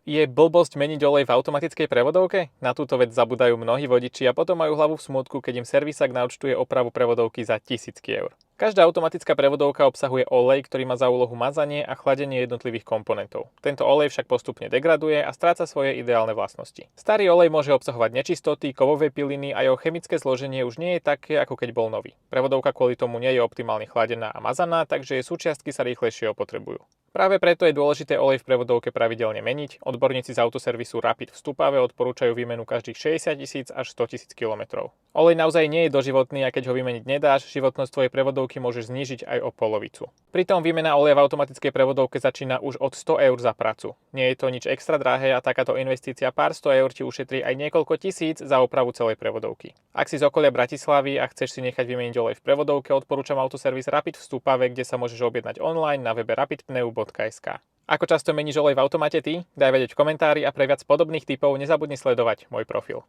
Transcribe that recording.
Je blbosť meniť olej v automatickej prevodovke? Na túto vec zabúdajú mnohí vodiči a potom majú hlavu v smútku, keď im servisák naúčtuje opravu prevodovky za tisícky eur. Každá automatická prevodovka obsahuje olej, ktorý má za úlohu mazanie a chladenie jednotlivých komponentov. Tento olej však postupne degraduje a stráca svoje ideálne vlastnosti. Starý olej môže obsahovať nečistoty, kovové piliny a jeho chemické zloženie už nie je také, ako keď bol nový. Prevodovka kvôli tomu nie je optimálne chladená a mazaná, takže jej súčiastky sa rýchlejšie opotrebujú. Práve preto je dôležité olej v prevodovke pravidelne meniť. Odborníci z autoservisu Rapid v Stupave odporúčajú výmenu každých 60 000 až 100 000 km. Olej naozaj nie je doživotný a keď ho vymeniť nedáš, životnosť tvojej prevodovky môžeš znížiť aj o polovicu. Pritom výmena oleja v automatickej prevodovke začína už od 100 eur za prácu. Nie je to nič extra drahé a takáto investícia pár 100 eur ti ušetrí aj niekoľko tisíc za opravu celej prevodovky. Ak si z okolia Bratislavy a chceš si nechať vymeniť olej v prevodovke, odporúčam autoservis Rapid v Stupave, kde sa môžeš objednať online na webe rapidpneu.sk. Ako často meníš olej v automate ty? Daj vedieť v komentári a pre viac podobných tipov nezabudni sledovať môj profil.